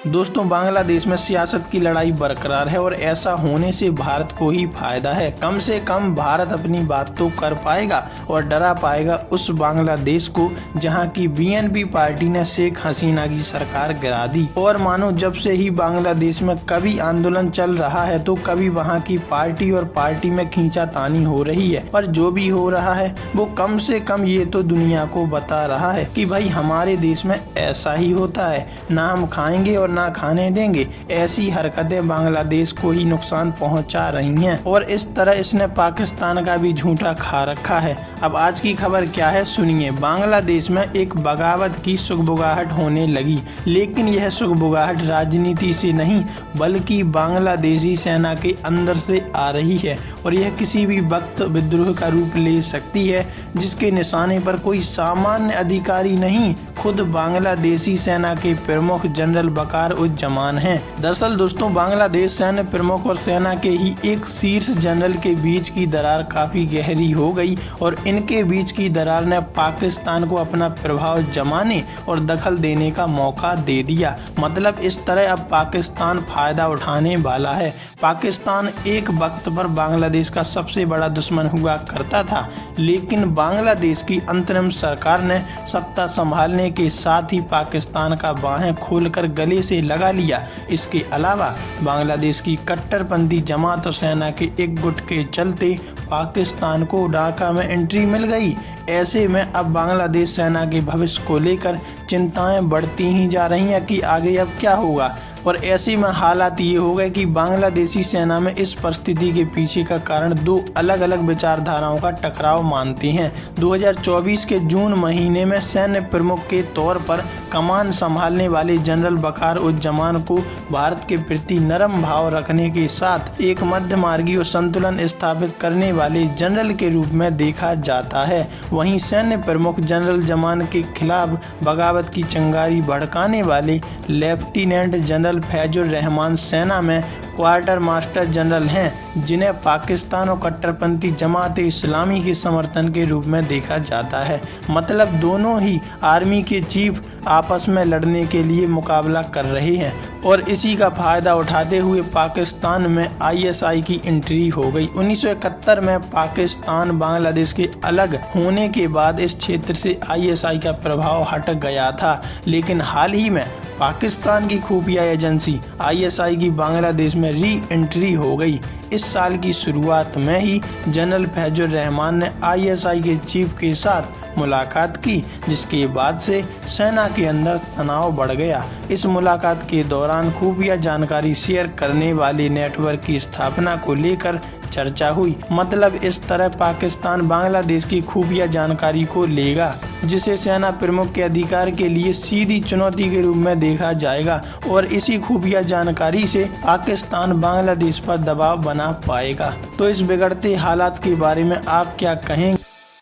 दोस्तों, बांग्लादेश में सियासत की लड़ाई बरकरार है और ऐसा होने से भारत को ही फायदा है। कम से कम भारत अपनी बात तो कर पाएगा और डरा पाएगा उस बांग्लादेश को जहां की बीएनपी पार्टी ने शेख हसीना की सरकार गिरा दी। और मानो जब से ही बांग्लादेश में कभी आंदोलन चल रहा है तो कभी वहां की पार्टी और पार्टी में खींचातानी हो रही है। पर जो भी हो रहा है वो कम से कम ये तो दुनिया को बता रहा है कि भाई हमारे देश में ऐसा ही होता है, ना हम खाएंगे और ना खाने देंगे। ऐसी हरकतें बांग्लादेश को ही नुकसान पहुंचा रही हैं और इस तरह इसने पाकिस्तान का भी झूठा खा रखा है। अब आज की खबर क्या है सुनिए। बांग्लादेश में एक बगावत की सुगबुगाहट होने लगी, लेकिन यह सुगबुगाहट राजनीति से नहीं बल्कि बांग्लादेशी सेना के अंदर से आ रही है और यह किसी भी वक्त विद्रोह का रूप ले सकती है, जिसके निशाने पर कोई सामान्य अधिकारी नहीं खुद बांग्लादेशी सेना के प्रमुख जनरल वकार उज़्ज़मान हैं। दरअसल दोस्तों, बांग्लादेश सैन्य प्रमुख और सेना के ही एक शीर्ष जनरल के बीच की दरार काफी गहरी हो गई और इनके बीच की दरार ने पाकिस्तान को अपना प्रभाव जमाने और दखल देने का मौका दे दिया। मतलब इस तरह अब पाकिस्तान फायदा उठाने वाला है। पाकिस्तान एक वक्त पर बांग्लादेश का सबसे बड़ा दुश्मन हुआ करता था, लेकिन बांग्लादेश की अंतरिम सरकार ने सत्ता संभालने के साथ ही पाकिस्तान का बाहें खोलकर गले से लगा लिया। इसके अलावा बांग्लादेश की कट्टरपंथी जमात और सेना के एक गुट के चलते पाकिस्तान को ढाका में एंट्री मिल गई। ऐसे में अब बांग्लादेश सेना के भविष्य को लेकर चिंताएं बढ़ती ही जा रही हैं कि आगे अब क्या होगा। और ऐसे में हालात ये हो गए कि बांग्लादेशी सेना में इस परिस्थिति के पीछे का कारण दो अलग अलग विचारधाराओं का टकराव मानते हैं। 2024 के जून महीने में सैन्य प्रमुख के तौर पर कमान संभालने वाले जनरल वकार उज़्ज़मान को भारत के प्रति नरम भाव रखने के साथ एक मध्य मार्गीय संतुलन स्थापित करने वाले जनरल के रूप में देखा जाता है। वहीं सैन्य प्रमुख जनरल जमान के खिलाफ बगावत की चिंगारी भड़काने वाले लेफ्टिनेंट जनरल फैजुर रहमान सेना में क्वार्टर मास्टर जनरल हैं, जिन्हें पाकिस्तान और कट्टरपंथी जमात इस्लामी के समर्थन के रूप में देखा जाता है। मतलब दोनों ही आर्मी के चीफ आपस में लड़ने के लिए मुकाबला कर रहे हैं और इसी का फायदा उठाते हुए पाकिस्तान में आईएसआई की एंट्री हो गई। 1971 में पाकिस्तान बांग्लादेश के अलग होने के बाद इस क्षेत्र से आईएसआई का प्रभाव हट गया था, लेकिन हाल ही में पाकिस्तान की खुफिया एजेंसी आईएसआई की बांग्लादेश में री एंट्री हो गई। इस साल की शुरुआत में ही जनरल फैजुर रहमान ने आईएसआई के चीफ के साथ मुलाकात की, जिसके बाद से सेना के अंदर तनाव बढ़ गया। इस मुलाकात के दौरान खुफिया जानकारी शेयर करने वाले नेटवर्क की स्थापना को लेकर चर्चा हुई। मतलब इस तरह पाकिस्तान बांग्लादेश की खुफिया जानकारी को लेगा, जिसे सेना प्रमुख के अधिकार के लिए सीधी चुनौती के रूप में देखा जाएगा और इसी खुफिया जानकारी से पाकिस्तान बांग्लादेश पर दबाव बना पाएगा। तो इस बिगड़ते हालात के बारे में आप क्या कहेंगे?